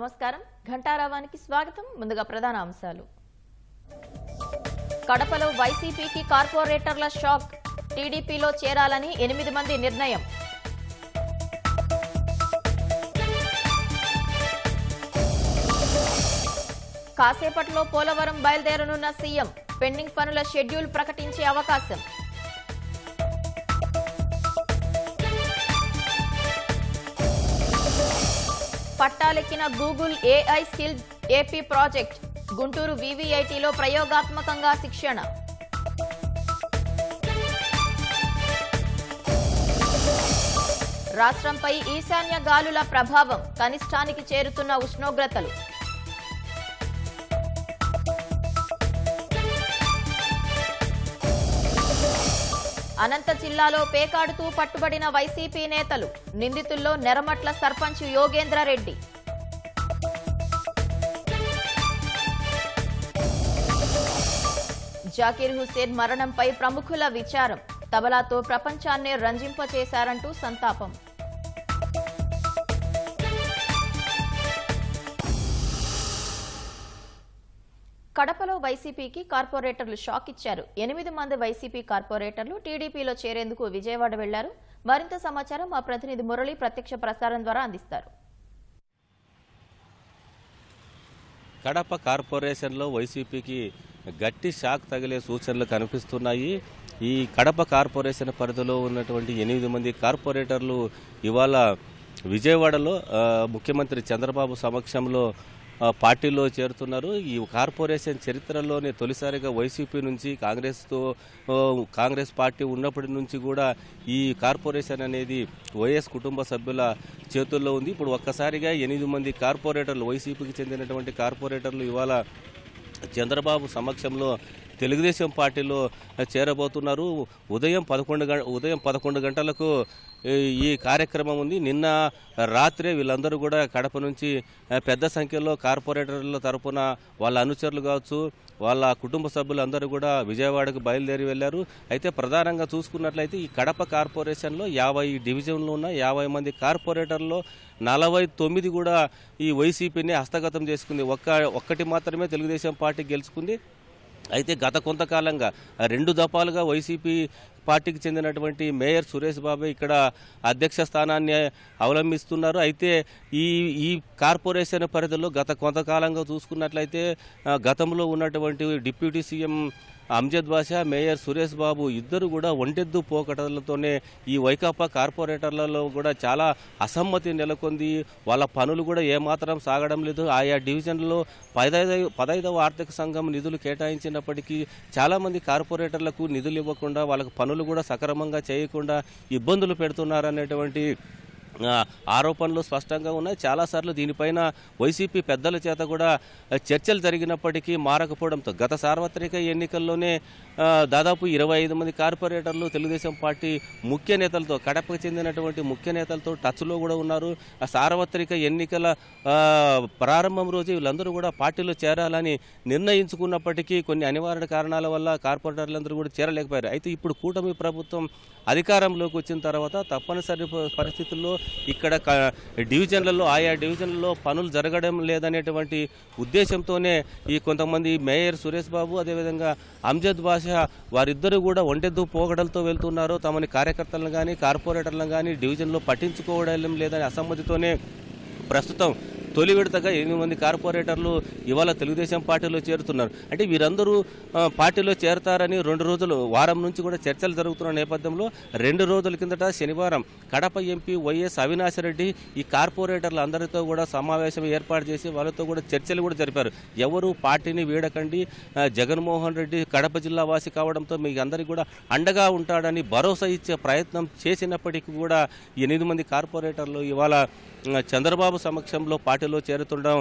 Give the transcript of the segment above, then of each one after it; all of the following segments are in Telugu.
నమస్కారం ఘంటారావానికి స్వాగతం. ముందుగా ప్రధాన అంశాలు. కడపలో వైసీపీకి కార్పొరేటర్ల షాక్. టీడీపీలో చేరాలని 8 మంది నిర్ణయం. కాసేపట్లో పోలవరం బయలుదేరనున్న సీఎం. పెండింగ్ పనుల షెడ్యూల్ ప్రకటించే అవకాశం. పట్టాలెక్కిన Google AI skill AP project. Guntur వీవీఐటీలో ప్రయోగాత్మకంగా శిక్షణ. రాష్ట్రంపై ఈశాన్య గాలుల ప్రభావం. కనిష్టానికి చేరుతున్న ఉష్ణోగ్రతలు. అనంత జిల్లాలో పేకాడుతూ పట్టుబడిన వైసీపీ నేతలు. నిందితుల్లో నెరమట్ల సర్పంచ్ యోగేంద్రరెడ్డి. జాకీర్ హుస్సేన్ మరణంపై ప్రముఖుల విచారం. తబలాతో ప్రపంచాన్నే రంజింపచేశారంటూ సంతాపం. కడపలో వైసీపీకి కార్పొరేటర్లు షాక్ ఇచ్చారు. 8 మంది వైసీపీ కార్పొరేటర్లు టీడీపీలో చేరేందుకు విజయవాడ వెళ్లారు. మరింత సమాచారం మా ప్రతినిధి మురళి ప్రత్యక్ష ప్రసారం ద్వారా అందిస్తారు. కడప కార్పొరేషన్లో వైసీపీకి గట్టి షాక్ తగిలే సూచనలు కనిపిస్తున్నాయి. ఈ కడప కార్పొరేషన్ పరిధిలో ఉన్నటువంటి 8 మంది కార్పొరేటర్లు ఇవాళ విజయవాడలో ముఖ్యమంత్రి చంద్రబాబు సమక్షంలో పార్టీలో చేరుతున్నారు. ఈ కార్పొరేషన్ చరిత్రలోనే తొలిసారిగా వైసీపీ నుంచి కాంగ్రెస్ పార్టీ ఉన్నప్పటి నుంచి కూడా ఈ కార్పొరేషన్ అనేది వైఎస్ కుటుంబ సభ్యుల చేతుల్లో ఉంది. ఇప్పుడు ఒక్కసారిగా 8 మంది కార్పొరేటర్లు, వైసీపీకి చెందినటువంటి కార్పొరేటర్లు ఇవాళ చంద్రబాబు సమక్షంలో తెలుగుదేశం పార్టీలో చేరబోతున్నారు. ఉదయం 11 గంటలకు ఈ కార్యక్రమం ఉంది. నిన్న రాత్రే వీళ్ళందరూ కూడా కడప నుంచి పెద్ద సంఖ్యలో కార్పొరేటర్ల తరపున వాళ్ళ అనుచరులు కావచ్చు, వాళ్ళ కుటుంబ సభ్యులందరూ కూడా విజయవాడకు బయలుదేరి వెళ్లారు. అయితే ప్రధానంగా చూసుకున్నట్లయితే ఈ కడప కార్పొరేషన్లో 50 డివిజన్లు ఉన్న 50 మంది కార్పొరేటర్లో 49 కూడా ఈ వైసీపీని హస్తగతం చేసుకుంది. ఒక్కటి మాత్రమే తెలుగుదేశం పార్టీ గెలుచుకుంది. అయితే గత కొంతకాలంగా 2 దఫాలుగా వైసీపీ పార్టీకి చెందినటువంటి మేయర్ సురేష్ బాబు ఇక్కడ అధ్యక్ష స్థానాన్ని అవలంబిస్తున్నారు. అయితే ఈ కార్పొరేషన్ పరిధిలో గత కొంతకాలంగా చూసుకున్నట్లయితే గతంలో ఉన్నటువంటి డిప్యూటీ సీఎం అంజద్ బాషా, మేయర్ సురేష్ బాబు ఇద్దరు కూడా ఒంటెద్దు పోకటలతోనే ఈ వైకాపా కార్పొరేటర్లలో కూడా చాలా అసమ్మతి నెలకొంది. వాళ్ళ పనులు కూడా ఏమాత్రం సాగడం లేదు. ఆయా డివిజన్లలో 15వ ఆర్థిక సంఘం నిధులు కేటాయించినప్పటికీ చాలామంది కార్పొరేటర్లకు నిధులు ఇవ్వకుండా, వాళ్ళకు పనులు కూడా సక్రమంగా చేయకుండా ఇబ్బందులు పెడుతున్నారనేటువంటి ఆరోపణలు స్పష్టంగా ఉన్నాయి. చాలాసార్లు దీనిపైన వైసీపీ పెద్దల చేత కూడా చర్చలు జరిగినప్పటికీ మారకపోవడంతో గత సార్వత్రిక ఎన్నికల్లోనే దాదాపు 25 మంది కార్పొరేటర్లు తెలుగుదేశం పార్టీ ముఖ్య నేతలతో, కడపకు చెందినటువంటి ముఖ్య నేతలతో టచ్లో కూడా ఉన్నారు. ఆ సార్వత్రిక ఎన్నికల ప్రారంభం రోజు వీళ్ళందరూ కూడా పార్టీలో చేరాలని నిర్ణయించుకున్నప్పటికీ కొన్ని అనివార్య కారణాల వల్ల కార్పొరేటర్లందరూ కూడా చేరలేకపోయారు. అయితే ఇప్పుడు కూటమి ప్రభుత్వం అధికారంలోకి వచ్చిన తర్వాత తప్పనిసరి పరిస్థితుల్లో ఇక్కడ ఆయా డివిజన్లలో పనులు జరగడం లేదనేటువంటి ఉద్దేశంతోనే ఈ కొంతమంది మేయర్ సురేష్ బాబు, అదేవిధంగా అంజద్ బాషా వారిద్దరూ కూడా ఒంటెద్దు పోగడలతో వెళ్తున్నారు. తమని కార్యకర్తలను కానీ కార్పొరేటర్లను కానీ డివిజన్లో పట్టించుకోవడం లేదని అసమ్మతితోనే ప్రస్తుతం తొలి విడతగా 8 మంది కార్పొరేటర్లు ఇవాళ తెలుగుదేశం పార్టీలో చేరుతున్నారు. అంటే వీరందరూ పార్టీలో చేరతారని 2 రోజులు, వారం నుంచి కూడా చర్చలు జరుగుతున్న నేపథ్యంలో 2 రోజుల కిందట శనివారం కడప ఎంపీ వైఎస్ అవినాష్ రెడ్డి ఈ కార్పొరేటర్లు అందరితో కూడా సమావేశం ఏర్పాటు చేసి వాళ్ళతో కూడా చర్చలు కూడా జరిపారు. ఎవరు పార్టీని వీడకండి, జగన్మోహన్ రెడ్డి కడప జిల్లా వాసి కావడంతో మీకు అందరికీ కూడా అండగా ఉంటాడని భరోసా ఇచ్చే ప్రయత్నం చేసినప్పటికీ కూడా 8 మంది కార్పొరేటర్లు ఇవాళ చంద్రబాబు సమక్షంలో పార్టీలో చేరుతుండడం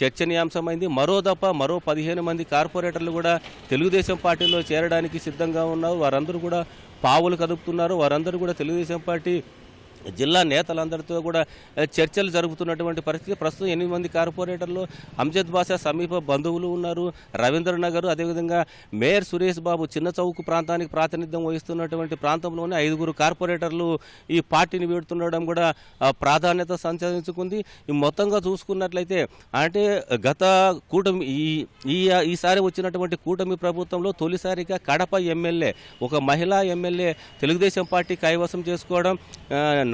చర్చనీయాంశమైంది. మరో 15 మంది కార్పొరేటర్లు కూడా తెలుగుదేశం పార్టీలో చేరడానికి సిద్ధంగా ఉన్నారు. వారందరూ కూడా పావులు కదుపుతున్నారు. వారందరూ కూడా తెలుగుదేశం పార్టీ జిల్లా నేతలందరితో కూడా చర్చలు జరుగుతున్నటువంటి పరిస్థితి. ప్రస్తుతం 8 మంది కార్పొరేటర్లు అంజద్ బాషా సమీప బంధువులు ఉన్నారు. రవీంద్రనగర్, అదేవిధంగా మేయర్ సురేష్ బాబు చిన్న చౌక్ ప్రాంతానికి ప్రాతినిధ్యం వహిస్తున్నటువంటి ప్రాంతంలోనే 5 కార్పొరేటర్లు ఈ పార్టీని వీడుతుండడం కూడా ప్రాధాన్యత సంతరించుకుంది. ఈ మొత్తంగా చూసుకున్నట్లయితే అంటే గత కూటమి ఈసారి వచ్చినటువంటి కూటమి ప్రభుత్వంలో తొలిసారిగా కడప ఎమ్మెల్యే, ఒక మహిళా ఎమ్మెల్యే తెలుగుదేశం పార్టీ కైవసం చేసుకోవడం,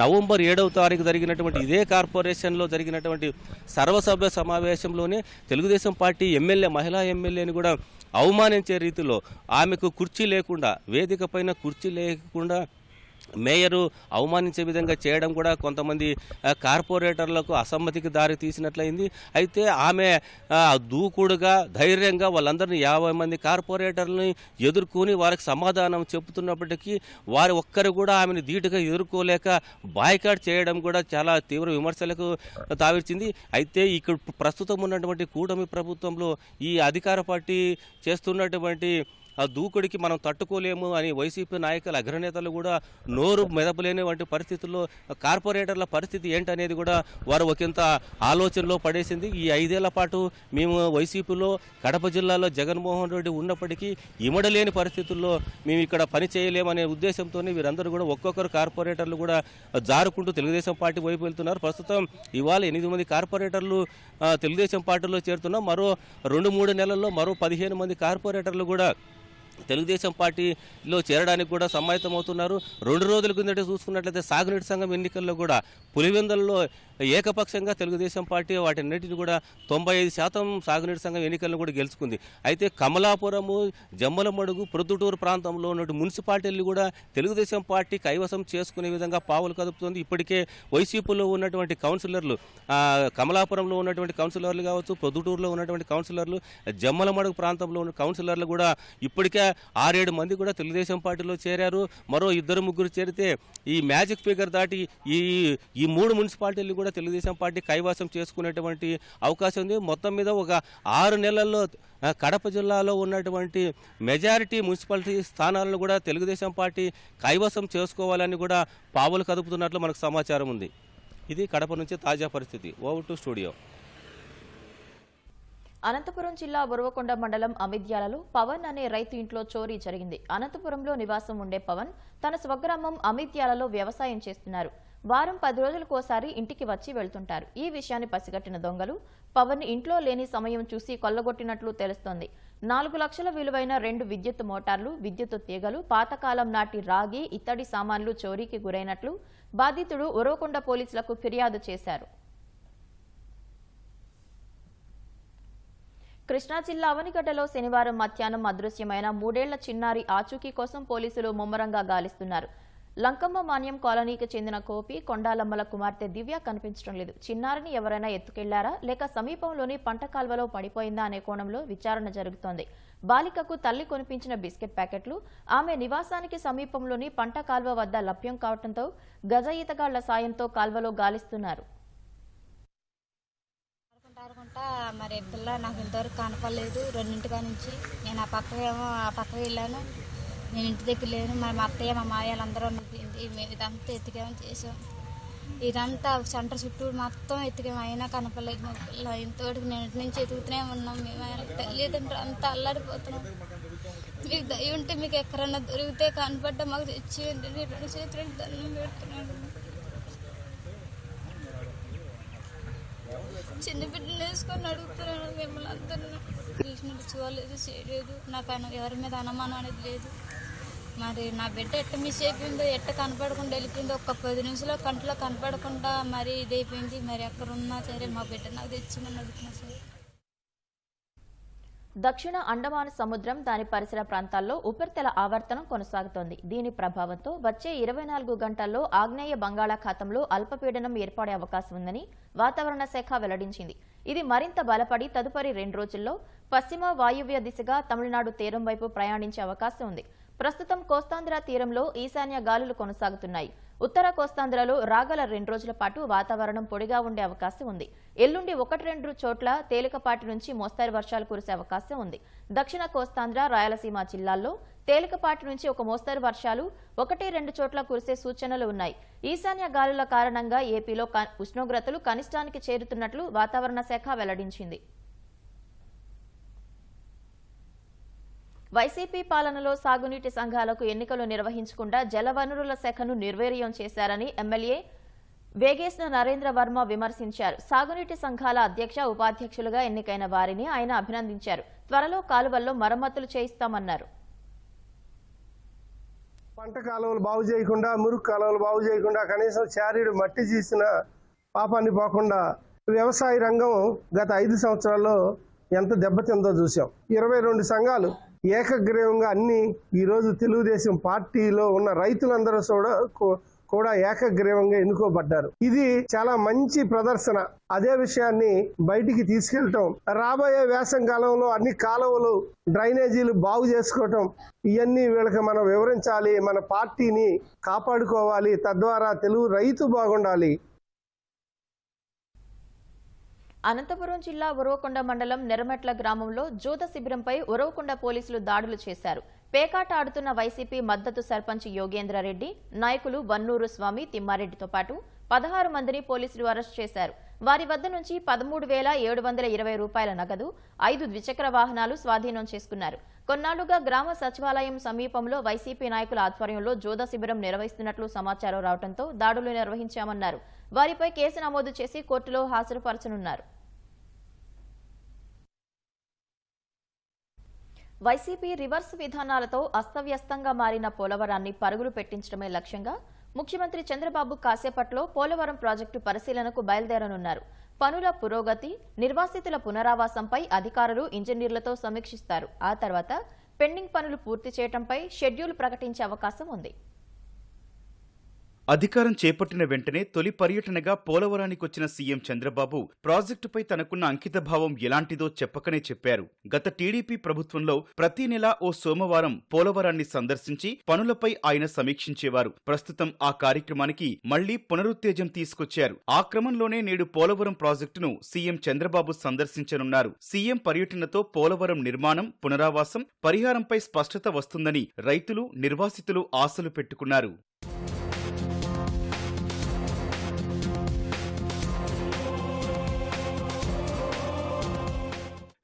నవంబర్ 7వ తారీఖు జరిగినటువంటి ఇదే కార్పొరేషన్లో జరిగినటువంటి సర్వసభ్య సమావేశంలోనే తెలుగుదేశం పార్టీ ఎమ్మెల్యే, మహిళా ఎమ్మెల్యేని కూడా అవమానించే రీతిలో ఆమెకు కుర్చీ లేకుండా, వేదిక పైన కుర్చీ లేకుండా మేయరు అవమానించే విధంగా చేయడం కూడా కొంతమంది కార్పొరేటర్లకు అసమ్మతికి దారి తీసినట్లయింది. అయితే ఆమె దూకుడుగా, ధైర్యంగా వాళ్ళందరినీ 50 మంది కార్పొరేటర్లని ఎదుర్కొని వారికి సమాధానం చెబుతున్నప్పటికీ వారి ఒక్కరు కూడా ఆమెను ధీటుగా ఎదుర్కోలేక బాయ్కాట్ చేయడం కూడా చాలా తీవ్ర విమర్శలకు తావిచ్చింది. అయితే ఇక్కడ ప్రస్తుతం ఉన్నటువంటి కూటమి ప్రభుత్వంలో ఈ అధికార పార్టీ చేస్తున్నటువంటి ఆ దూకుడికి మనం తట్టుకోలేము అని వైసీపీ నాయకుల అగ్రనేతలు కూడా నోరు మెదపలేని పరిస్థితుల్లో కార్పొరేటర్ల పరిస్థితి ఏంటనేది కూడా వారు ఒకంత ఆలోచనలో పడేసింది. ఈ 5 ఏళ్ల పాటు మేము వైసీపీలో కడప జిల్లాలో జగన్మోహన్ రెడ్డి ఉన్నప్పటికీ ఇమడలేని పరిస్థితుల్లో మేము ఇక్కడ పని చేయలేమనే ఉద్దేశంతోనే వీరందరూ కూడా ఒక్కొక్కరు కార్పొరేటర్లు కూడా జారుకుంటూ తెలుగుదేశం పార్టీ వైపు వెళ్తున్నారు. ప్రస్తుతం ఇవాళ 8 మంది కార్పొరేటర్లు తెలుగుదేశం పార్టీలో చేరుతున్నాం. మరో 2-3 నెలల్లో మరో 15 మంది కార్పొరేటర్లు కూడా తెలుగుదేశం పార్టీలో చేరడానికి కూడా సమాయత్తమవుతున్నారు. 2 రోజుల కిందట చూసుకున్నట్లయితే సాగునీటి సంఘం ఎన్నికల్లో కూడా పులివెందులలో ఏకపక్షంగా తెలుగుదేశం పార్టీ వాటిన్నిటిని కూడా 95% సాగునీటి సంఘం ఎన్నికలను కూడా గెలుచుకుంది. అయితే కమలాపురము, జమ్మలమడుగు, ప్రొద్దుటూరు ప్రాంతంలో ఉన్న మున్సిపాలిటీలు కూడా తెలుగుదేశం పార్టీ కైవసం చేసుకునే విధంగా పావులు కదుపుతుంది. ఇప్పటికే వైసీపీలో ఉన్నటువంటి కౌన్సిలర్లు, కమలాపురంలో ఉన్నటువంటి కౌన్సిలర్లు కావచ్చు, ప్రొద్దుటూరులో ఉన్నటువంటి కౌన్సిలర్లు, జమ్మలమడుగు ప్రాంతంలో ఉన్న కౌన్సిలర్లు కూడా ఇప్పటికే 6-7 మంది కూడా తెలుగుదేశం పార్టీలో చేరారు. మరో 2-3 చేరితే ఈ మ్యాజిక్ ఫిగర్ దాటి ఈ 3 మున్సిపాలిటీలు కూడా తెలుగుదేశం పార్టీ కైవాసం చేసుకునేటువంటి అవకాశం ఉంది. మొత్తం మీద ఒక 6 నెలల్లో కడప జిల్లాలో ఉన్నటువంటి మెజారిటీ మున్సిపాలిటీ స్థానాలను కూడా తెలుగుదేశం పార్టీ కైవసం చేసుకోవాలని కూడా పావులు కదుపుతున్నట్లు మనకు సమాచారం ఉంది. ఇది కడప నుంచి తాజా పరిస్థితి. Over to studio. అనంతపురం జిల్లా ఉరవకొండ మండలం అమిద్యాలలో పవన్ అనే రైతు ఇంట్లో చోరీ జరిగింది. అనంతపురంలో నివాసం ఉండే పవన్ తన స్వగ్రామం అమిద్యాలలో వ్యవసాయం చేస్తున్నారు. వారం 10 రోజులకోసారి ఇంటికి వచ్చి వెళ్తుంటారు. ఈ విషయాన్ని పసిగట్టిన దొంగలు పవన్ ఇంట్లో లేని సమయం చూసి కొల్లగొట్టినట్లు తెలుస్తోంది. 4 లక్షల విలువైన 2 విద్యుత్ మోటార్లు, విద్యుత్ తీగలు, పాతకాలం నాటి రాగి, ఇత్తడి సామాన్లు చోరీకి గురైనట్లు బాధితుడు ఉరవకొండ పోలీసులకు ఫిర్యాదు చేశారు. కృష్ణా జిల్లా అవనిగడ్డలో శనివారం మధ్యాహ్నం అదృశ్యమైన 3 ఏళ్ల చిన్నారి ఆచూకీ కోసం పోలీసులు ముమ్మరంగా గాలిస్తున్నారు. లంకమ్మ మాన్యం కాలనీకి చెందిన కోపి, కొండాలమ్మల కుమార్తె దివ్య కనిపించడం లేదు. చిన్నారిని ఎవరైనా ఎత్తుకెళ్లారా లేక సమీపంలోని పంట కాల్వలో పడిపోయిందా అనే కోణంలో విచారణ జరుగుతోంది. బాలికకు తల్లి కొనిపించిన బిస్కెట్ ప్యాకెట్లు ఆమె నివాసానికి సమీపంలోని పంట కాల్వ వద్ద లభ్యం కావడంతో గజ ఈతగాళ్ల సాయంతో కాల్వలో గాలిస్తున్నారు. మరి పిల్ల నాకు ఇంతవరకు కనపడలేదు. 2 నుంచి నేను ఆ పక్కకి వెళ్ళాను. నేను ఇంటి దగ్గర లేను. మరి మా అత్తయ్య, మా మామయ్యలు అందరూ మేము ఇదంతా ఎత్తికేమని చేసాం. ఇదంతా సెంటర్ చుట్టూ మొత్తం ఎత్తికేమో అయినా కనపడలేదు మా పిల్ల. ఇంతవరకు నేను ఇంటి నుంచి ఎదుగుతూనే ఉన్నాం. మేము తల్లిదండ్రులు అంతా అల్లాడిపోతున్నాం. మీకు దయ ఉంటే మీకు ఎక్కడన్నా దొరికితే కనపడ్డా మాకు తెచ్చేయండి. 2 చేతులు దండం పెడుతున్నాను. చిన్న బిడ్డలు వేసుకొని అడుగుతున్నాను మిమ్మల్ని అందరినీ. కృష్ణుడు చూడలేదు, చేయలేదు. నాకు ఎవరి మీద అనుమానం అనేది లేదు. మరి నా బిడ్డ ఎట్ట మిస్ అయిపోయిందో, ఎట్ట కనపడకుండా వెళ్ళిపోయిందో, ఒక్క 10 నిమిషాలు కంట్లో కనపడకుండా మరి ఇదైపోయింది. మరి ఎక్కడున్నా సరే మా బిడ్డ నాకు తెచ్చిందని అడుగుతున్నా సరే. దక్షిణ అండమాన్ సముద్రం, దాని పరిసర ప్రాంతాల్లో ఉపరితల ఆవర్తనం కొనసాగుతోంది. దీని ప్రభావంతో వచ్చే 24 గంటల్లో ఆగ్నేయ బంగాళాఖాతంలో అల్పపీడనం ఏర్పడే అవకాశం ఉందని వాతావరణ శాఖ వెల్లడించింది. ఇది మరింత బలపడి తదుపరి 2 రోజుల్లో పశ్చిమ వాయువ్య దిశగా తమిళనాడు తీరం వైపు ప్రయాణించే అవకాశం ఉంది. ప్రస్తుతం కోస్తాంధ్ర తీరంలో ఈశాన్య గాలులు కొనసాగుతున్నాయి. ఉత్తర కోస్తాంధ్రలో రాగల 2 రోజుల పాటు వాతావరణం పొడిగా ఉండే అవకాశం ఉంది. ఎల్లుండి 1-2 చోట్ల తేలికపాటి నుంచి మోస్తరు వర్షాలు కురిసే అవకాశం ఉంది. దక్షిణ కోస్తాంధ్ర, రాయలసీమ జిల్లాల్లో తేలికపాటి నుంచి ఒక మోస్తరు వర్షాలు 1-2 చోట్ల కురిసే సూచనలు ఉన్నాయి. ఈశాన్య గాలుల కారణంగా ఏపీలో ఉష్ణోగ్రతలు కనిష్టానికి చేరుతున్నట్లు వాతావరణ శాఖ వెల్లడించింది. వైసీపీ పాలనలో సాగునీటి సంఘాలకు ఎన్నికలు నిర్వహించకుండా జలవనరుల శాఖను నిర్వీర్యం చేశారని ఎమ్మెల్యే వేగేశ్న నరేంద్ర వర్మ విమర్శించారు. సాగునీటి సంఘాల అధ్యక్ష, ఉపాధ్యక్షులుగా ఎన్నికైన వారిని ఆయన అభినందించారు. త్వరలో కాలువల్లో మరమ్మతులు చేయిస్తామన్నారు. పంట కాలువలు బాగు చేయకుండా, మురుగు కాలువలు బాగు చేయకుండా, కనీసం చారీడు మట్టి తీసిన పాపాన్ని పోకుండా వ్యవసాయ రంగం గత 5 సంవత్సరాల్లో ఎంత దెబ్బతిందో చూసాం. 22 సంఘాలు ఏకగ్రీవంగా అన్ని ఈరోజు తెలుగుదేశం పార్టీలో ఉన్న రైతులందరూ కూడా ఏకగ్రీవంగా ఎన్నుకోబడ్డారు. ఇది చాలా మంచి ప్రదర్శన. అదే విషయాన్ని బయటికి తీసుకెళ్ళటం, రాబోయే వేసవి కాలంలో అన్ని కాలువలు, డ్రైనేజీలు బాగు చేసుకోవటం, ఇవన్నీ వీళ్ళకి మనం వివరించాలి. మన పార్టీని కాపాడుకోవాలి. తద్వారా తెలుగు రైతు బాగుండాలి. అనంతపురం జిల్లా ఉరవకొండ మండలం నెరమెట్ల గ్రామంలో జూద శిబిరంపై ఉరవకొండ పోలీసులు దాడులు చేశారు. పేకాట ఆడుతున్న వైసీపీ మద్దతు సర్పంచ్ యోగేంద్రరెడ్డి, నాయకులు వన్నూరు స్వామి, తిమ్మారెడ్డితో పాటు 16 మందిని పోలీసులు అరెస్టు చేశారు. వారి వద్ద నుంచి 13,720 రూపాయల నగదు, 5 ద్విచక్ర వాహనాలు స్వాధీనం చేసుకున్నారు. కొన్నాళ్లుగా గ్రామ సచివాలయం సమీపంలో వైసీపీ నాయకుల ఆధ్వర్యంలో జూద శిబిరం నిర్వహిస్తున్నట్లు సమాచారం రావడంతో దాడులు నిర్వహించామన్నారు. వారిపై కేసు నమోదు చేసి కోర్టులో హాజరుపరచనున్నారు. వైసీపీ రివర్స్ విధానాలతో అస్తవ్యస్తంగా మారిన పోలవరాన్ని పరుగులు పెట్టించడమే లక్ష్యంగా ముఖ్యమంత్రి చంద్రబాబు కాసేపట్లో పోలవరం ప్రాజెక్టు పరిశీలనకు బయలుదేరనున్నారు. పనుల పురోగతి, నిర్వాసితుల పునరావాసంపై అధికారులు, ఇంజనీర్లతో సమీక్షిస్తారు. ఆ తర్వాత పెండింగ్ పనులు పూర్తి చేయడంపై షెడ్యూల్ ప్రకటించే అవకాశం ఉంది. అధికారం చేపట్టిన వెంటనే తొలి పర్యటనగా పోలవరానికి వచ్చిన సీఎం చంద్రబాబు ప్రాజెక్టుపై తనకున్న అంకితభావం ఎలాంటిదో చెప్పకనే చెప్పారు. గత టీడీపీ ప్రభుత్వంలో ప్రతి నెలా ఓ సోమవారం పోలవరాన్ని సందర్శించి పనులపై ఆయన సమీక్షించేవారు. ప్రస్తుతం ఆ కార్యక్రమానికి మళ్లీ పునరుత్తేజం తీసుకొచ్చారు. ఆ క్రమంలోనే నేడు పోలవరం ప్రాజెక్టును సీఎం చంద్రబాబు సందర్శించనున్నారు. సీఎం పర్యటనతో పోలవరం నిర్మాణం, పునరావాసం, పరిహారంపై స్పష్టత వస్తుందని రైతులు, నిర్వాసితులు ఆశలు పెట్టుకున్నారు.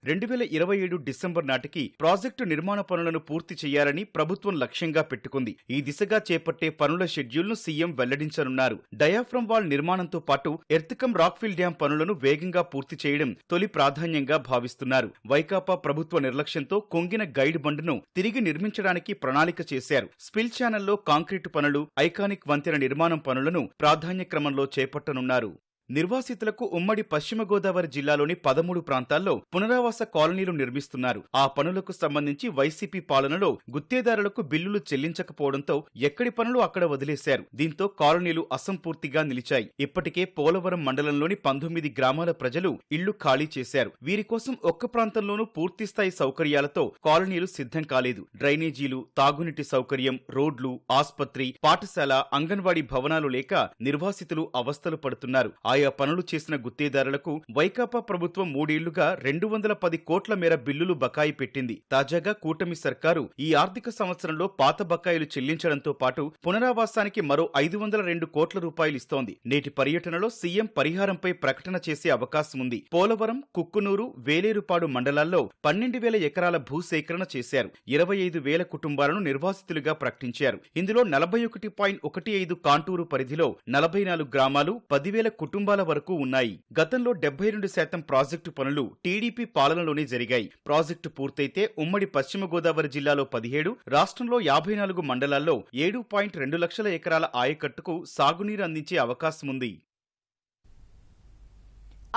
2027 డిసెంబర్ నాటికి ప్రాజెక్టు నిర్మాణ పనులను పూర్తి చేయాలని ప్రభుత్వం లక్ష్యంగా పెట్టుకుంది. ఈ దిశగా చేపట్టే పనుల షెడ్యూల్ను సీఎం వెల్లడించనున్నారు. డయాఫ్రమ్ వాల్ నిర్మాణంతో పాటు ఎర్త్కమ్ రాక్ఫిల్ డ్యాం పనులను వేగంగా పూర్తి చేయడం తొలి ప్రాధాన్యంగా భావిస్తున్నారు. వైకాపా ప్రభుత్వ నిర్లక్ష్యంతో కుంగిన గైడ్ బండ్ను తిరిగి నిర్మించడానికి ప్రణాళిక చేశారు. స్పిల్ ఛానల్లో కాంక్రీటు పనులు, ఐకానిక్ వంతెన నిర్మాణం పనులను ప్రాధాన్య క్రమంలో చేపట్టనున్నారు. నిర్వాసితులకు ఉమ్మడి పశ్చిమ గోదావరి జిల్లాలోని 13 ప్రాంతాల్లో పునరావాస కాలనీలు నిర్మిస్తున్నారు. ఆ పనులకు సంబంధించి వైసీపీ పాలనలో గుత్తేదారులకు బిల్లులు చెల్లించకపోవడంతో ఎక్కడి పనులు అక్కడ వదిలేశారు. దీంతో కాలనీలు అసంపూర్తిగా నిలిచాయి. ఇప్పటికే పోలవరం మండలంలోని 19 గ్రామాల ప్రజలు ఇళ్లు ఖాళీ చేశారు. వీరి కోసం ఒక్క ప్రాంతంలోనూ పూర్తిస్థాయి సౌకర్యాలతో కాలనీలు సిద్ధం కాలేదు. డ్రైనేజీలు, తాగునీటి సౌకర్యం, రోడ్లు, ఆస్పత్రి, పాఠశాల, అంగన్వాడీ భవనాలు లేక నిర్వాసితులు అవస్థలు పడుతున్నారు. ఆయా పనులు చేసిన గుత్తేదారులకు వైకాపా ప్రభుత్వం 3 ఏళ్లుగా 210 కోట్ల మేర బిల్లులు బకాయి పెట్టింది. తాజాగా కూటమి సర్కారు ఈ ఆర్థిక సంవత్సరంలో పాత బకాయిలు చెల్లించడంతో పాటు పునరావాసానికి మరో 502 కోట్ల రూపాయలు ఇస్తోంది. నేటి పర్యటనలో సీఎం పరిహారంపై ప్రకటన చేసే అవకాశం ఉంది. పోలవరం, కుక్కునూరు, వేలేరుపాడు మండలాల్లో 12,000 ఎకరాల భూసేకరణ చేశారు. 25,000 కుటుంబాలను నిర్వాసితులుగా ప్రకటించారు. ఇందులో 41.15 కాంటూరు పరిధిలో 44 గ్రామాలు, 10,000 కుటుంబాల వరకు ఉన్నాయి. గతంలో 72% ప్రాజెక్టు పనులు టీడీపీ పాలనలోనే జరిగాయి. ప్రాజెక్టు పూర్తయితే ఉమ్మడి పశ్చిమ గోదావరి జిల్లాలో 17, రాష్ట్రంలో 54 మండలాల్లో 7.2 లక్షల ఎకరాల ఆయకట్టుకు సాగునీరు అందించే అవకాశముంది.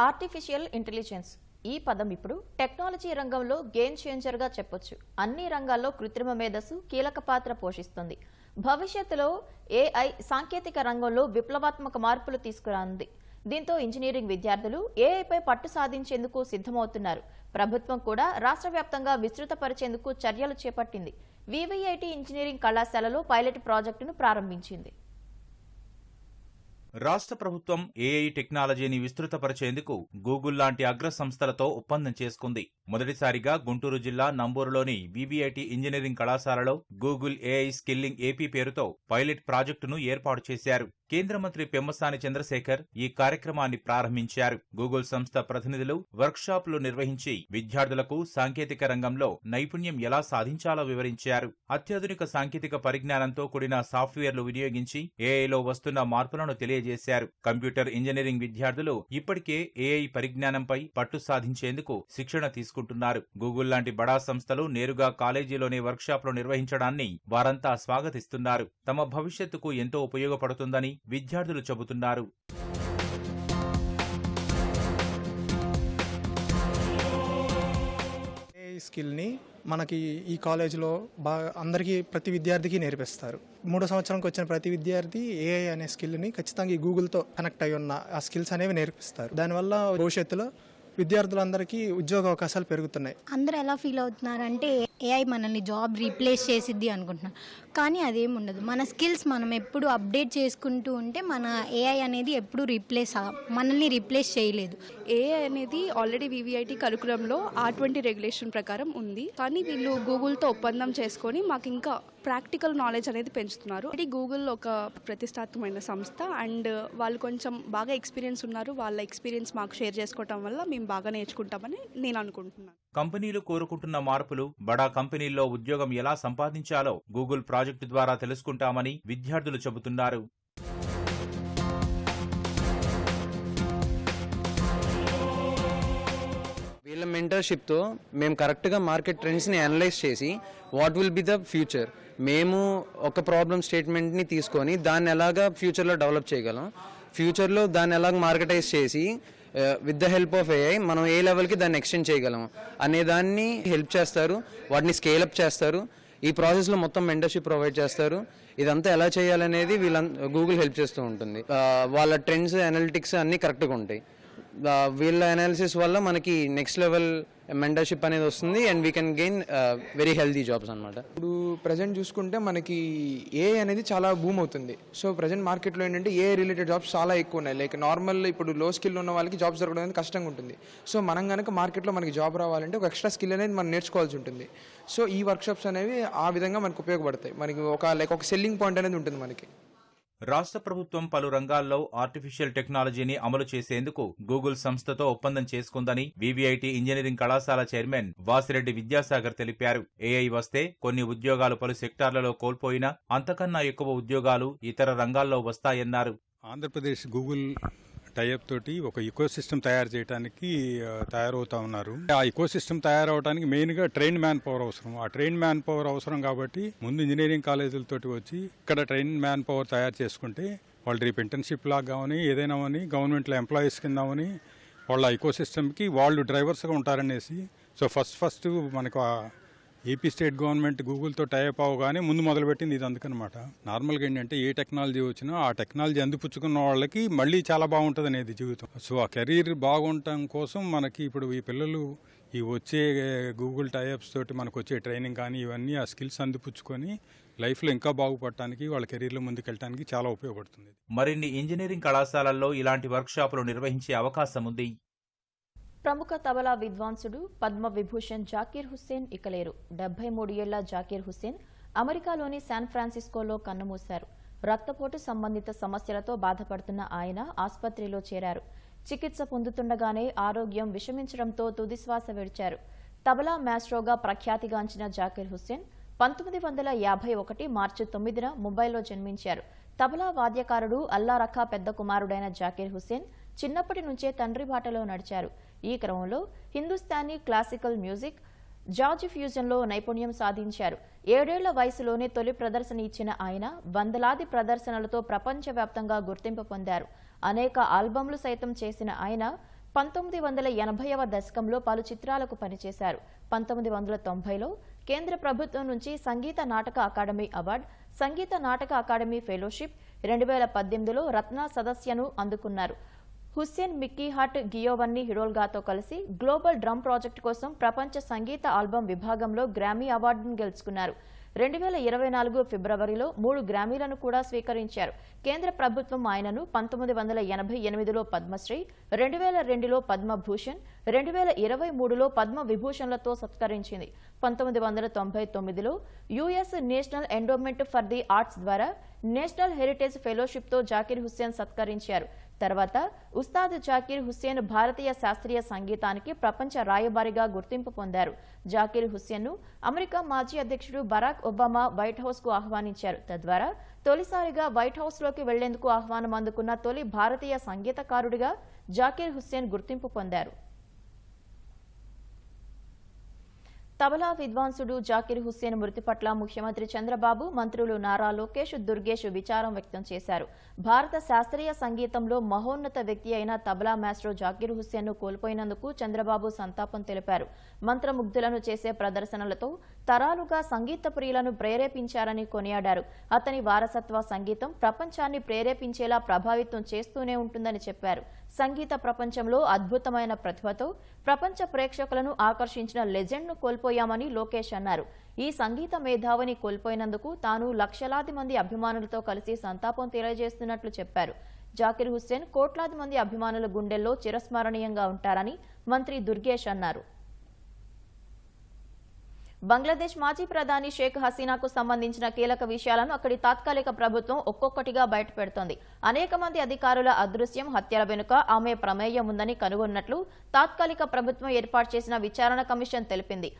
ఆర్టిఫిషియల్ ఇంటెలిజెన్స్ ఈ పదం ఇప్పుడు టెక్నాలజీ రంగంలో గేమ్ చేంజర్ గా చెప్పొచ్చు. అన్ని రంగాల్లో కృత్రిమ మేధస్సు కీలక పాత్ర పోషిస్తుంది. భవిష్యత్తులో ఏఐ సాంకేతిక రంగంలో విప్లవాత్మక మార్పులు తీసుకురానుంది. దీంతో ఇంజనీరింగ్ విద్యార్థులు ఏఐపై పట్టు సాధించేందుకు సిద్ధమవుతున్నారు. ప్రభుత్వం కూడా రాష్ట్ర వ్యాప్తంగా విస్తృతపరిచేందుకు చర్యలు చేపట్టింది. వివిఐటి ఇంజనీరింగ్ కళాశాలలో పైలట్ ప్రాజెక్టును ప్రారంభించింది. రాష్ట్ర ప్రభుత్వం ఏఐ టెక్నాలజీని విస్తృతపరిచేందుకు గూగుల్ లాంటి అగ్ర సంస్థలతో ఒప్పందం చేసుకుంది. మొదటిసారిగా గుంటూరు జిల్లా నంబూరులోని బీబీఐటీ ఇంజనీరింగ్ కళాశాలలో గూగుల్ ఏఐ స్కిల్లింగ్ ఏపీ పేరుతో పైలట్ ప్రాజెక్టును ఏర్పాటు చేశారు. కేంద్ర మంత్రి పెమ్మసాని చంద్రశేఖర్ ఈ కార్యక్రమాన్ని ప్రారంభించారు. గూగుల్ సంస్థ ప్రతినిధులు వర్క్షాపులు నిర్వహించి విద్యార్థులకు సాంకేతిక రంగంలో నైపుణ్యం ఎలా సాధించాలో వివరించారు. అత్యాధునిక సాంకేతిక పరిజ్ఞానంతో కూడిన సాఫ్ట్వేర్లు వినియోగించి ఏఐలో వస్తున్న మార్పులను తెలియజేశారు. కంప్యూటర్ ఇంజనీరింగ్ విద్యార్థులు ఇప్పటికే ఏఐ పరిజ్ఞానంపై పట్టు సాధించేందుకు శిక్షణ తీసుకుంటున్నారు. గూగుల్ లాంటి బడా సంస్థలు నేరుగా కాలేజీలోనే వర్క్షాప్లు నిర్వహించడాన్ని వారంతా స్వాగతిస్తున్నారు. తమ భవిష్యత్తుకు ఎంతో ఉపయోగపడుతుందని విద్యార్థులు చెబుతున్నారు. స్కిల్ని మనకి ఈ కాలేజ్లో బాగా అందరికీ ప్రతి విద్యార్థికి నేర్పిస్తారు. 3వ సంవత్సరంకి వచ్చిన ప్రతి విద్యార్థి ఏఐ అనే స్కిల్ని ఖచ్చితంగా ఈ గూగుల్తో కనెక్ట్ అయి ఉన్న ఆ స్కిల్స్ అనేవి నేర్పిస్తారు. దానివల్ల భవిష్యత్తులో విద్యార్థులందరికీ ఉద్యోగ అవకాశాలు పెరుగుతున్నాయి. అందరూ ఎలా ఫీల్ అవుతున్నారంటే ఏఐ మనల్ని జాబ్ రీప్లేస్ చేసిద్ది అనుకుంటున్నారు, కానీ అదేం ఉండదు. మన స్కిల్స్ మనం ఎప్పుడు అప్డేట్ చేసుకుంటూ ఉంటే మన ఏఐ అనేది ఎప్పుడు మనల్ని రీప్లేస్ చేయలేదు. ఏఐ అనేది ఆల్రెడీ వివిఐటి కరికులంలో R20 రెగ్యులేషన్ ప్రకారం ఉంది, కానీ వీళ్ళు గూగుల్తో ఒప్పందం చేసుకొని మాకు ఇంకా ప్రాక్టికల్ నాలెడ్జ్ అనేది పెంచుతున్నారు. గూగుల్ ఒక ప్రతిష్టాత్మకమైన సంస్థ అండ్ వాళ్ళు కొంచెం బాగా ఎక్స్పీరియన్స్ ఉన్నారు. వాళ్ళ ఎక్స్పీరియన్స్ మాకు షేర్ చేసుకోవటం వల్ల మేము బాగా నేర్చుకుంటామని నేను అనుకుంటున్నాను. కంపెనీలు కోరుకుంటున్న మార్పులు, బడా కంపెనీల్లో ఉద్యోగం ఎలా సంపాదించాలో గూగుల్ ప్రాజెక్టు ద్వారా తెలుసుకుంటామని విద్యార్థులు చెబుతున్నారు. వీళ్ళ మెంటర్షిప్తో మేము కరెక్ట్గా మార్కెట్ ట్రెండ్స్ని అనలైజ్ చేసి what will be the future, మేము ఒక ప్రాబ్లమ్ స్టేట్మెంట్ని తీసుకొని దాన్ని ఎలాగా ఫ్యూచర్లో డెవలప్ చేయగలం, ఫ్యూచర్లో దాన్ని ఎలాగ మార్కెటైజ్ చేసి with the help of AI మనం ఏ లెవెల్కి దాన్ని ఎక్స్టెండ్ చేయగలం అనే దాన్ని హెల్ప్ చేస్తారు. వాటిని స్కేలప్ చేస్తారు. ఈ ప్రాసెస్లో మొత్తం మెంటర్షిప్ ప్రొవైడ్ చేస్తారు. ఇదంతా ఎలా చేయాలనేది గూగుల్ హెల్ప్ చేస్తూ ఉంటుంది. వాళ్ళ ట్రెండ్స్, అనలిటిక్స్ అన్నీ కరెక్ట్గా ఉంటాయి. వీళ్ళ అనాలిసిస్ వల్ల మనకి నెక్స్ట్ లెవెల్ మెంటర్షిప్ అనేది వస్తుంది and we can gain very healthy jobs అనమాట. ఇప్పుడు ప్రజెంట్ చూసుకుంటే మనకి ఏఐ అనేది చాలా బూమ్ అవుతుంది. సో ప్రజెంట్ మార్కెట్లో ఏంటంటే ఏఐ రిలేటెడ్ జాబ్స్ చాలా ఎక్కువ ఉన్నాయి. లైక్ నార్మల్ ఇప్పుడు లో స్కిల్ ఉన్న వాళ్ళకి జాబ్స్ దొరకడం అనేది కష్టంగా ఉంటుంది. సో మనం కనుక మార్కెట్లో మనకి జాబ్ రావాలంటే ఒక ఎక్స్ట్రా స్కిల్ అనేది మనం నేర్చుకోవాల్సి ఉంటుంది. సో ఈ వర్క్షాప్స్ అనేవి ఆ విధంగా మనకు ఉపయోగపడతాయి. మనకి ఒక సెల్లింగ్ పాయింట్ అనేది ఉంటుంది మనకి. రాష్ట్ర ప్రభుత్వం పలు రంగాల్లో ఆర్టిఫిషియల్ టెక్నాలజీని అమలు చేసేందుకు గూగుల్ సంస్థతో ఒప్పందం చేసుకుందని వివిఐటి ఇంజనీరింగ్ కళాశాల చైర్మన్ వాసిరెడ్డి విద్యాసాగర్ తెలిపారు. ఏఐ వస్తే కొన్ని ఉద్యోగాలు పలు సెక్టార్లలో కోల్పోయినా అంతకన్నా ఎక్కువ ఉద్యోగాలు ఇతర రంగాల్లో వస్తాయన్నారు. ఆంధ్రప్రదేశ్ గూగుల్ టైఅప్ తోటి ఒక ఇకో సిస్టమ్ తయారు చేయడానికి తయారవుతా ఉన్నారు. ఆ ఇకో సిస్టమ్ తయారవడానికి మెయిన్గా ట్రైన్ మ్యాన్ పవర్ అవసరం. ఆ ట్రైన్ మ్యాన్ పవర్ అవసరం కాబట్టి ముందు ఇంజనీరింగ్ కాలేజీలతోటి వచ్చి ఇక్కడ ట్రైన్ మ్యాన్ పవర్ తయారు చేసుకుంటే వాళ్ళు రేపు ఇంటర్న్షిప్ లాగా కావని ఏదైనా అని గవర్నమెంట్లో ఎంప్లాయీస్ కిందవని వాళ్ళ ఇకో సిస్టమ్కి వాళ్ళు డ్రైవర్స్గా ఉంటారనేసి. సో ఫస్ట్ మనకు ఏపీ స్టేట్ గవర్నమెంట్ గూగుల్తో టైఅప్ అవగానే ముందు మొదలుపెట్టింది ఇది. అందుకనమాట నార్మల్గా ఏంటంటే ఏ టెక్నాలజీ వచ్చినా ఆ టెక్నాలజీ అందిపుచ్చుకున్న వాళ్ళకి మళ్ళీ చాలా బాగుంటుంది అనేది జీవితం. సో ఆ కెరీర్ బాగుండటం కోసం మనకి ఇప్పుడు ఈ పిల్లలు ఈ వచ్చే గూగుల్ టైఅప్స్ తోటి మనకు వచ్చే ట్రైనింగ్ కానీ ఇవన్నీ ఆ స్కిల్స్ అందిపుచ్చుకొని లైఫ్లో ఇంకా బాగుపడటానికి వాళ్ళ కెరీర్లో ముందుకెళ్ళడానికి చాలా ఉపయోగపడుతుంది. మరిన్ని ఇంజనీరింగ్ కళాశాలల్లో ఇలాంటి వర్క్షాపులు నిర్వహించే అవకాశం ఉంది. ప్రముఖ తబలా విద్వాంసుడు పద్మ విభూషణ్ జాకీర్ హుస్సేన్ ఇక లేరు. 73 ఏళ్ల జాకీర్ హుస్సేన్ అమెరికాలోని శాన్ ఫ్రాన్సిస్కోలో కన్నుమూశారు. రక్తపోటు సంబంధిత సమస్యలతో బాధపడుతున్న ఆయన ఆసుపత్రిలో చేరారు. చికిత్స పొందుతుండగానే ఆరోగ్యం విషమించడంతో తుదిశ్వాస విడిచారు. తబలా మాస్ట్రోగా ప్రఖ్యాతిగాంచిన జాకీర్ హుస్సేన్ 1951 మార్చి 9న ముంబైలో జన్మించారు. తబలా వాద్యకారుడు అల్లా రఖా పెద్ద కుమారుడైన జాకీర్ హుస్సేన్ చిన్నప్పటి నుంచే తండ్రి బాటలో నడిచారు. ఈ క్రమంలో హిందుస్థానీ క్లాసికల్ మ్యూజిక్, జార్జ్ ఫ్యూజన్లో నైపుణ్యం సాధించారు. 7 ఏళ్ల వయసులోనే తొలి ప్రదర్శన ఇచ్చిన ఆయన వందలాది ప్రదర్శనలతో ప్రపంచవ్యాప్తంగా గుర్తింపు పొందారు. అనేక ఆల్బమ్లు సైతం చేసిన ఆయన 1980వ దశకంలో పలు చిత్రాలకు పనిచేశారు. 1990లో కేంద్ర ప్రభుత్వం నుంచి Sangeet Natak academy award, Sangeet Natak academy fellowship, 2018లో రత్న సదస్యను అందుకున్నారు. హుస్సేన్ మిక్కీ హార్ట్ గియోవన్నీ హిడోల్గాతో కలిసి గ్లోబల్ డ్రమ్ ప్రాజెక్టు కోసం ప్రపంచ సంగీత ఆల్బమ్ విభాగంలో గ్రామీ అవార్డును గెలుచుకున్నారు. 2024 ఫిబ్రవరిలో 3 గ్రామీలను కూడా స్వీకరించారు. కేంద్ర ప్రభుత్వం ఆయనను 1988లో పద్మశ్రీ, 2002లో పద్మభూషణ్, 2023లో పద్మ విభూషణ్లతో సత్కరించింది. 1999లో US national endowment for the arts ద్వారా నేషనల్ హెరిటేజ్ ఫెలోషిప్తో జాకీర్ హుస్సేన్ సత్కరించారు. తర్వాత ఉస్తాద్ జాకీర్ హుస్సేన్ భారతీయ శాస్త్రీయ సంగీతానికి ప్రపంచ రాయబారిగా గుర్తింపు పొందారు. జాకీర్ హుస్సేన్ను అమెరికా మాజీ అధ్యక్షుడు బరాక్ ఒబామా వైట్ హౌస్కు ఆహ్వానించారు. తద్వారా తొలిసారిగా వైట్ హౌస్లోకి వెళ్లేందుకు ఆహ్వానం అందుకున్న తొలి భారతీయ సంగీతకారుడిగా జాకీర్ హుస్సేన్ గుర్తింపు పొందారు. తబలా విద్వాంసుడు జాకీర్ హుస్సేన్ మృతి పట్ల ముఖ్యమంత్రి చంద్రబాబు, మంత్రులు నారా లోకేష్, దుర్గేష్ విచారం వ్యక్తం చేశారు. భారత శాస్త్రీయ సంగీతంలో మహోన్నత వ్యక్తి అయిన తబలా మాస్టర్ జాకీర్ హుస్సేన్ను కోల్పోయినందుకు చంద్రబాబు సంతాపం తెలిపారు. మంత్రముగ్ధులను చేసే ప్రదర్శనలతో తరాలుగా సంగీత ప్రియులను ప్రేరేపించారని కొనియాడారు. అతని వారసత్వ సంగీతం ప్రపంచాన్ని ప్రేరేపించేలా ప్రభావితం చేస్తూనే ఉంటుందని చెప్పారు. సంగీత ప్రపంచంలో అద్భుతమైన ప్రతిభతో ప్రపంచ ప్రేక్షకులను ఆకర్షించిన లెజెండ్ను కోల్పోయామని లోకేష్ అన్నారు. ఈ సంగీత మేధావిని కోల్పోయినందుకు తాను లక్షలాది మంది అభిమానులతో కలిసి సంతాపం తెలియజేస్తున్నట్లు చెప్పారు. జాకీర్ హుస్సేన్ కోట్లాది మంది అభిమానుల గుండెల్లో చిరస్మరణీయంగా ఉంటారని మంత్రి దుర్గేష్ అన్నారు. బంగ్లాదేశ్ మాజీ ప్రధాని షేక్ హసీనాకు సంబంధించిన కీలక విషయాలను అక్కడి తాత్కాలిక ప్రభుత్వం ఒక్కొక్కటిగా బయటపెడుతోంది. అనేక మంది అధికారుల అదృశ్యం, హత్యల వెనుక ఆమె ప్రమేయం ఉందని కనుగొన్నట్లు తాత్కాలిక ప్రభుత్వం ఏర్పాటు చేసిన విచారణ కమిషన్ తెలిపింది.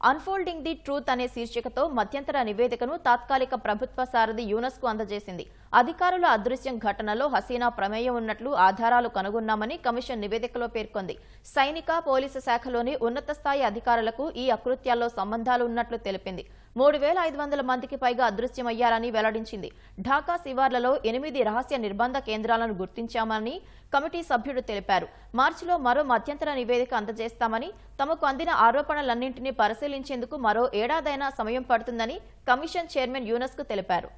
అన్ఫోల్డింగ్ ది ట్రూత్ అనే శీర్షికతో మధ్యంతర నివేదికను తాత్కాలిక ప్రభుత్వ సారథి యూనస్కు అందజేసింది. అధికారుల అదృశ్యం ఘటనలో హసీనా ప్రమేయం ఉన్నట్లు ఆధారాలు కనుగొన్నామని కమిషన్ నివేదికలో పేర్కొంది. సైనిక, పోలీసు శాఖలోని ఉన్నత స్థాయి అధికారులకు ఈ అకృత్యాల్లో సంబంధాలు ఉన్నట్లు తెలిపింది. 3500 మందికి పైగా అదృశ్యమయ్యారని వెల్లడించింది. ఢాకా శివార్లలో 8 రహస్య నిర్బంధ కేంద్రాలను గుర్తించామని కమిటీ సభ్యుడు తెలిపారు. మార్చిలో మరో మధ్యంతర నివేదిక అందజేస్తామని, తమకు అందిన ఆరోపణలన్నింటినీ పరిశీలించేందుకు మరో ఏడాదైనా సమయం పడుతుందని కమిషన్ చైర్మన్ యూనస్కు తెలిపారు.